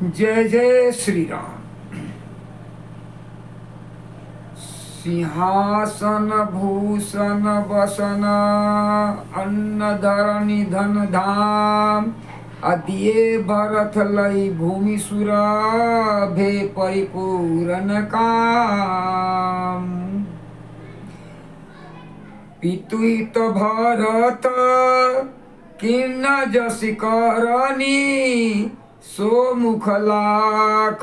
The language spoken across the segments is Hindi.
जय जय श्री राम। सिंहासन भूषण बसन अन्न धरणी धन धाम अदिये भरत लई भूमि सुरा भे परिपूरन काम। पितुहित भरत किन्न जसि करनी सो मुख लाख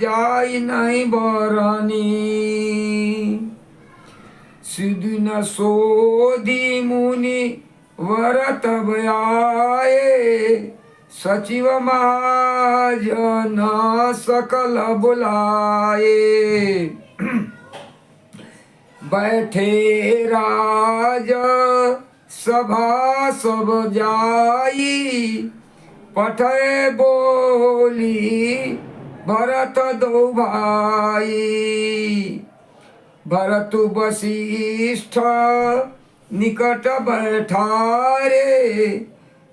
जाई नहीं बरनी। सिदिन सोधी मुनि वरत बयाए सचिव महाजन सकल बुलाए। बैठे राज सभा सब जाई पठे बोली भरत दो भाई। भरत वशिष्ठ निकट बैठारे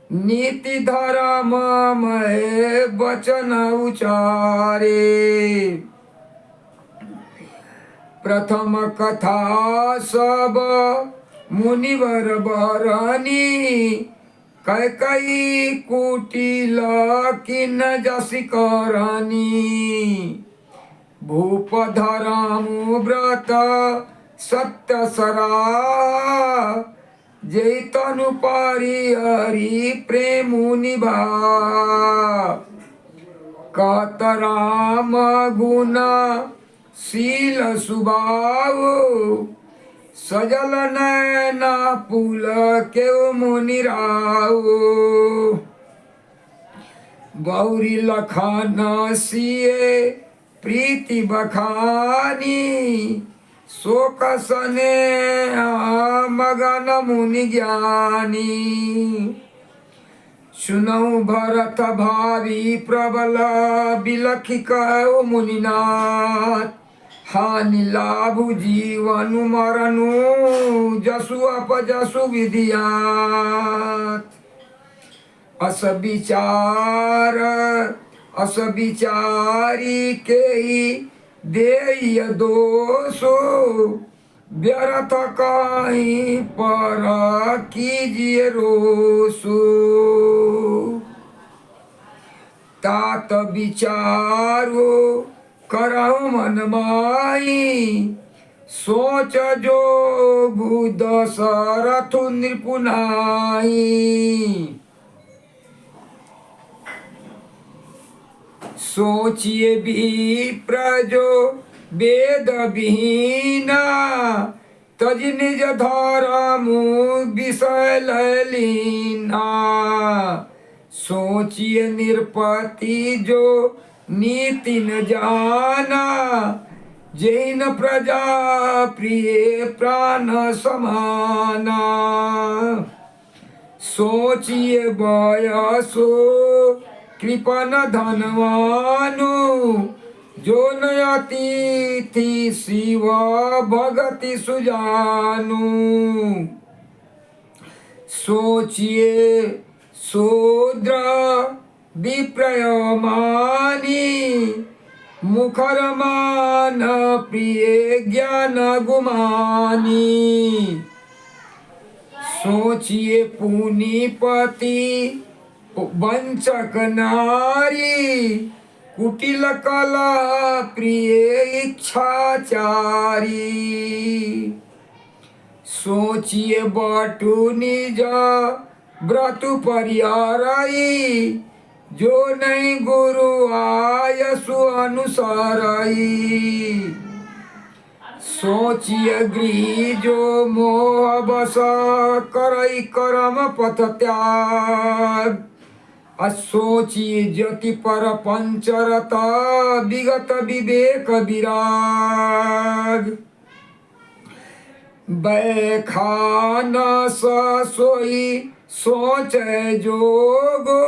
नीति धर्म में वचन उचारे। प्रथम कथा सब मुनिवर बरनी कैकई कुटिल किन जसि करनी। भूप धर्म व्रत सत्य सरा जैतनु परिहरि प्रेम निभा। कत राम गुण शील सुभाव सजल नैना पुल केउ मुनि राव। गौरी लखन सिए प्रीति बखानी शोक सने मगन मुनि ज्ञानी। सुनऊ भरत भावी प्रबल बिलखि कहो मुनिनाथ। हानि लाभु जीवनु मरनु जसु अपजसु विधियात। अस विचारी के देय दोषो व्यर्थ कहीं पर कीजिए रोसो। तात विचारो करहु मन माई सोच जो दशरथु नृपुनाई। सोचिए विप्र जो वेद विहीना तज निज धर्म विषय लीना। सोचिए निरपति जो नीति न जाना जैन प्रजा प्रिय प्राण समाना। सोचिए वयसो कृपन धनवानु जो नयतिथि शिव भगति सुजानु। सोचिए शूद्र विप्रय मानी मुखर मान प्रिय ज्ञान गुमानी। सोचिए पुनिपति वंचक नारी कुटिल कला प्रिय इच्छाचारी। सोचिए बटु निज व्रतु परिहरई जो नहीं गुरु आयसु अनुसारई। सोचिए गृह जो मोह बस करई करम पथ त्याग। असोचिए जति पर पंचरत विगत विवेक विराग। बैखान सोई सोच जोगो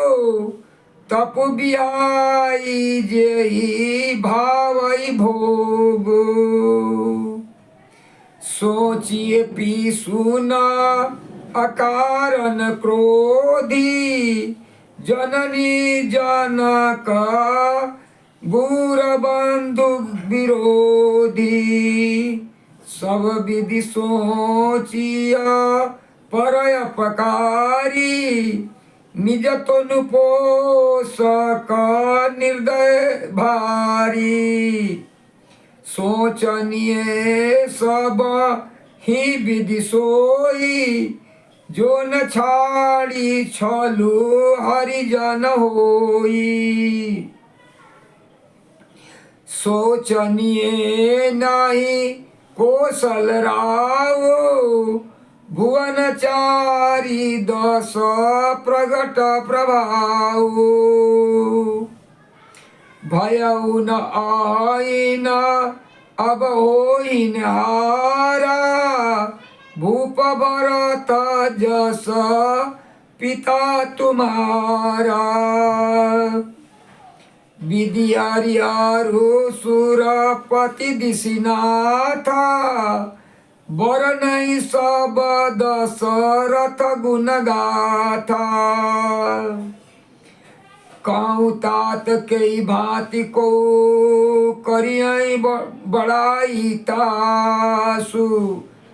तप बिहाई जेहि भावई भोगो। सोचिए पीसुना अकारण क्रोधी जननी जनक गुर बंधु विरोधी, सब विधि सोचिया पर अपकारी, निज तनु पोषक निर्दय भारी। सोचनीय सब ही विधि सोई, जो न छाड़ी छलु हरिजन होई। सोचनीय नाही कौशल राव, भुवन चारी दस प्रगट प्रभाव। भयउ न आईन अब होइन हारा, भूप भरत जस पिता तुम्हारा। विधियारियारु सुरपति दिशिनाथा, बर नहीं सब दशरथ गुण गाथा। कहूँ तात कई भांति को करियई बड़ाई तासु,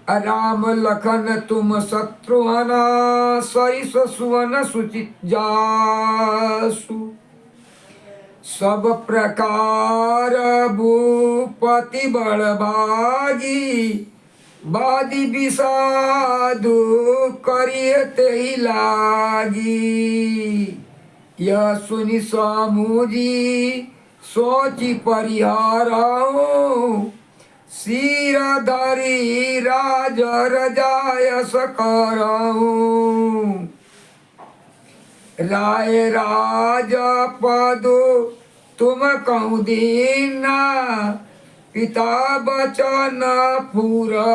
राम लखन तुम शत्रुघ्न सहिष सुवन सुचित जासु। सब प्रकार भूपति बड़भागी, बादी विषादु करिय तेहि लागी। यह सुनि सामुजी सोचि परिहारहु, सिर धरि राज रजायस करहु। राय राज पद तुम कहूँ दीना, पिता बचन पूरा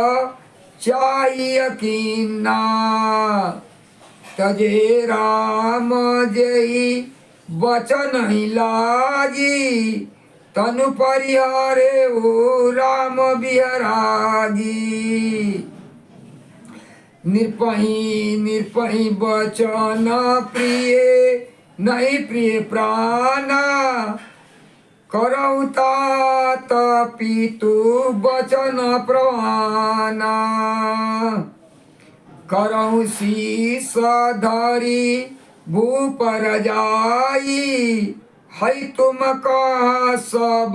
चाहिए कीना। तजे राम जई बचन ही लागी, तनु परिहारे ओ राम बिहरागी। निर्पही निर्पही बचन प्रिय नहीं प्रिय प्राणा, करऊ तात पितु बचन प्रवाना। करऊ शीस धरी भूपर जाई, है तुम कह सब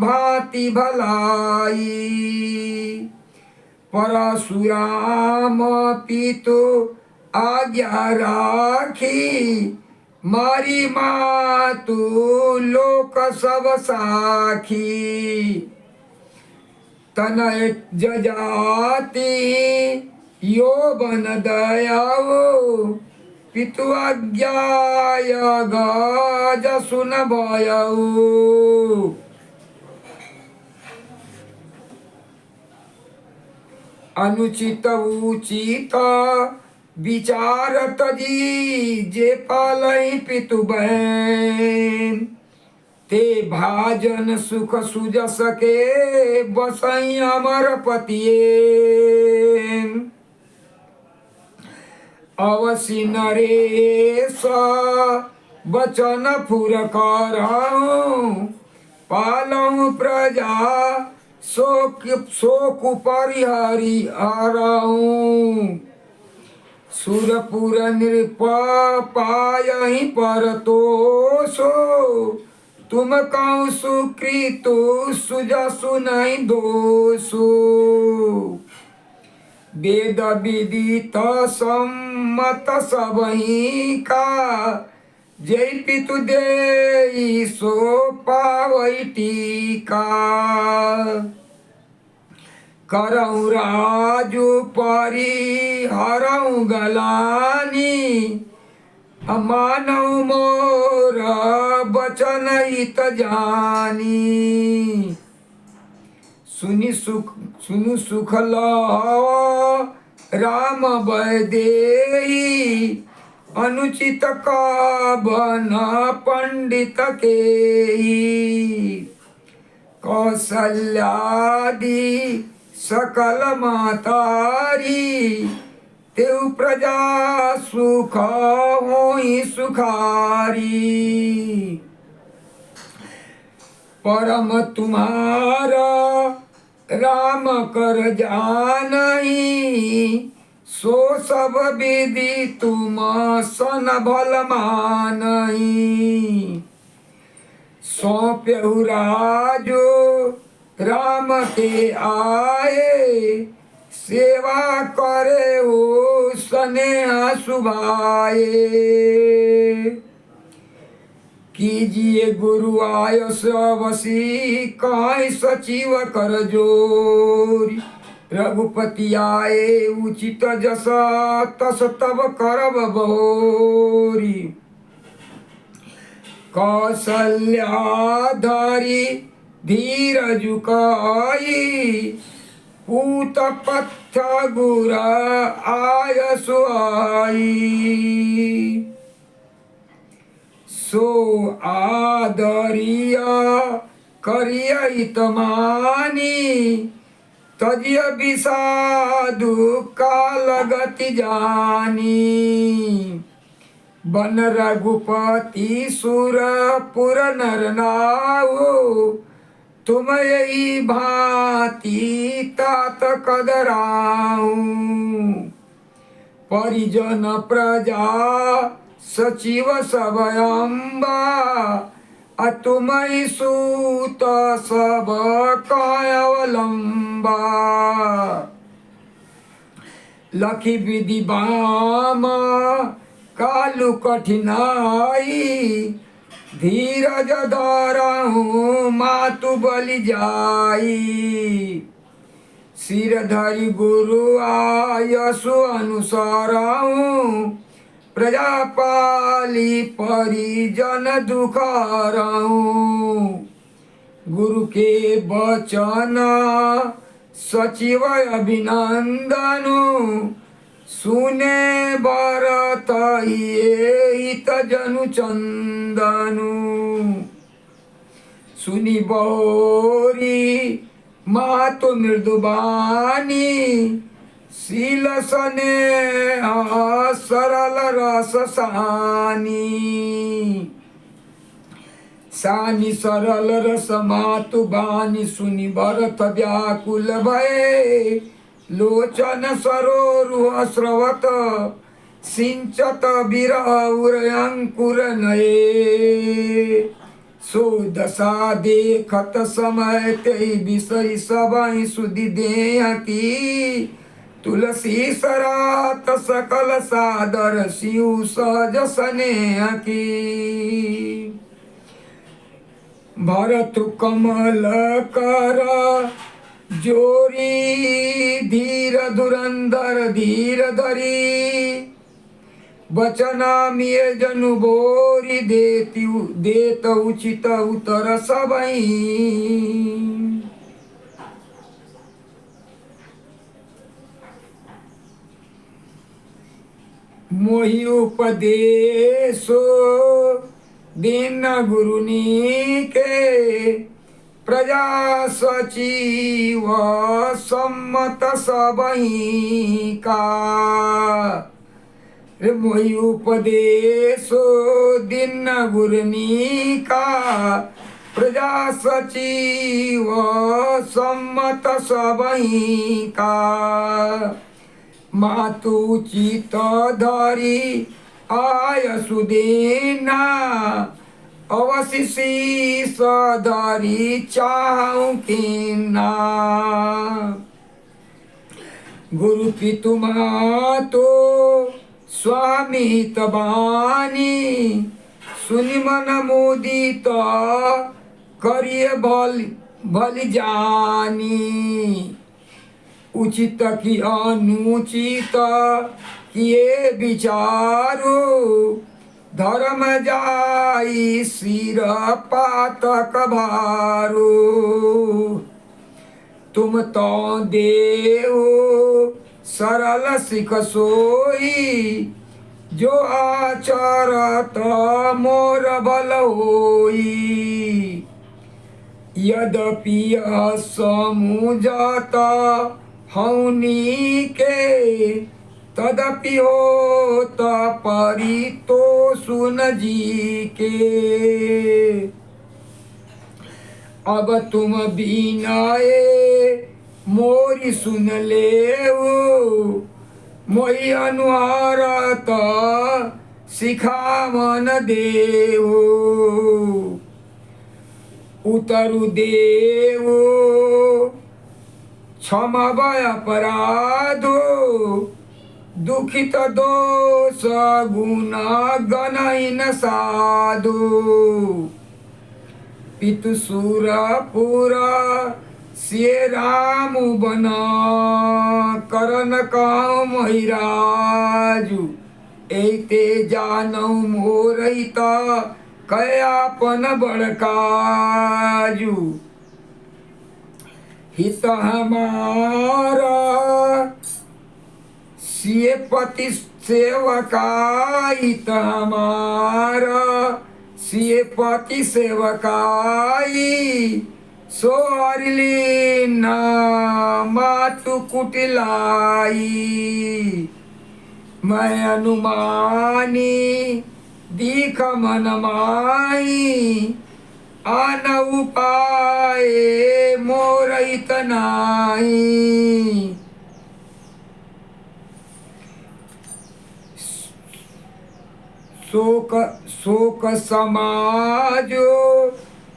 भांति भलाई। परशुराम पितु आज्ञा राखी, मारी मातु लोक सब साखी। तनय जजाति यो बन दयाओ, पितु आज्ञाय गज सुन भयऊ। अनुचित उचित विचार तजी, जे पालई पितु बहन। ते भाजन सुख सुज सके, बसई अमर पतिये। अवसि नरेश बचन फुर करहूँ, पालहूँ प्रजा शोक परिहरि हरहूँ। सुरपुर नृप पायहि परतोषो, तुम कहूँ सुकृतु सुजसु नहीं दोषो। वेद विदित सम्मत सबहि का, जय पितु देई सो पावई टीका। करऊँ राजु परी हरऊँ गलानी, मानऊ मोर बचन हित जानी। सुनु सुख लव राम वैदेही, अनुचित काबन पंडित केही। कौशल्यादि सकल मातारी, तेउ प्रजा सुख होई सुखारी। परम तुम्हारा राम कर जानई, सो सब विधि तुम सन भल मानई। सौंप्यहु राजो राम के आए, सेवा करे हो स्नेह सुभाए। कीजिए गुरु आयस अवसी, काई सचिव कर जोरी। रघुपति आए उचित जस, तस तब करब बोरी। कौशल्या धरी धीरज जुकाई, पूत पथ गुर आयसु आई। सो आदरिया करिया तमानी, तजिय विषादु कालगति जानी। बन रघुपति सुर पुर नर नाऊ, तुम यही भांति तात कदराऊ। परिजन प्रजा सचिव सब अम्बा, अतुमई सूत सब कायवलंबा। लखी विधि बाम कालु कठिनाई, धीरज धरहु मातु बलि जाई। सिर धरि गुरु आयसु अनुसरहु, प्रजा पाली परिजन दुख हरहु। गुरु के बचन सचिव अभिनंदनु, सुने भरत ये हित जनु चंदनु। सुनी बहोरी मातु मृदुबानी, शील स्नेह सरल रस सानी। सानी सरल रस मातु बानी, सुनी भरत व्याकुल भये। लोचन सरोरुह स्रवत, सिंचत बिरह अंकुर नये। सो दशा देखत समय, तेई बिसरी सबहि सुधि देह की। तुलसी सरात सकल सादर, सियु सहज स्नेह की। भरत कमल कर जोरी, धीर धुरंधर धीर धरी। वचनामिय जनु बोरी, देत उचित उत्तर सबई। मोहि उपदेशो दीन गुरुनी के, प्रजा सचिव सम्मत सबही का। मोहि उपदेशो दीन गुरुनी का, प्रजा सचिव सम्मत सबही का। मातु चित धरी आयसु देना, अवसि शीस धरी चाहूं कीना। गुरु पितु मातो स्वामी तबानी, सुनि मन मुदित करिय भल जानी। उचित की अनुचित किए विचारो, धर्म जाई सिर पातक भारो। तुम तो देव सरल सिख सोई, जो आचरत मोर भल होई। यद्यपि यह समुझत हौनी के, तदपि होत परितो सुन जी के। अब तुम बिनय मोरी सुन लेऊ, मोहि अनुहारत सिखावन देऊ। उतरु देऊ क्षमवय अपराधो, दुखित दोष गुण गणहीन साधु। पितु सुरपुर सिए राम बन, करन कहूँ महिराजु। एते जानऊ मोरहित कयापन बड़काजु। हित हमारा सिए पति सेवका, हित हमारा सिए पति सेवकाई। सो हरली न मातु कुटिलाई, मैं अनुमानी दीख मन माही। आन उपाय मोर इतनाही, शोक समाजो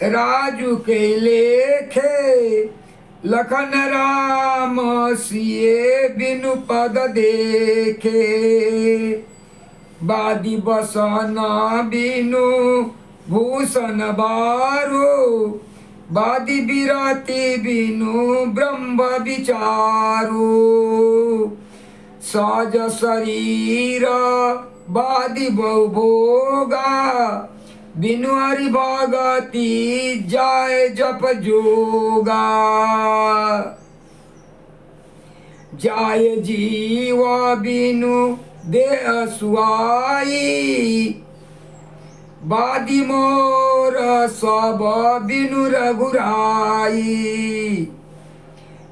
राजू के लेखे। लखन राम सिए बिनु पद देखे। बादी बसन बिनु भूषण बारो, बादी बिरति बिनु ब्रह्म विचारो। सहज शरीर बादी बहुभोगा, बिनु हरि भगति जाय जप जोगा। जाय जीव बिनु देह सुहाई, बादी मोर सब बिनु रघुराई।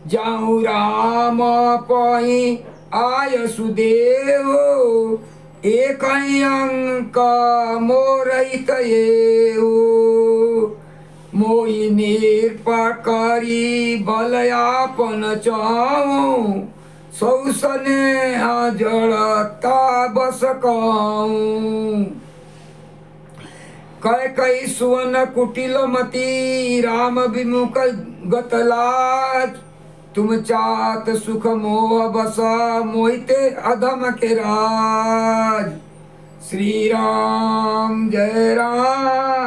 जाऊँ राम पही आय सुदेव, एक अंक मोर हितएऊ। मोहि निरपकरी बलयापन चाहूँ, सौ स्नेह जड़ता बस कहूँ। कैकई सुवन कुटिल मती, राम विमुख गतलाज। तुम चात सुख मोह बसा, मोहिते अधम के राज। श्री राम जय राम।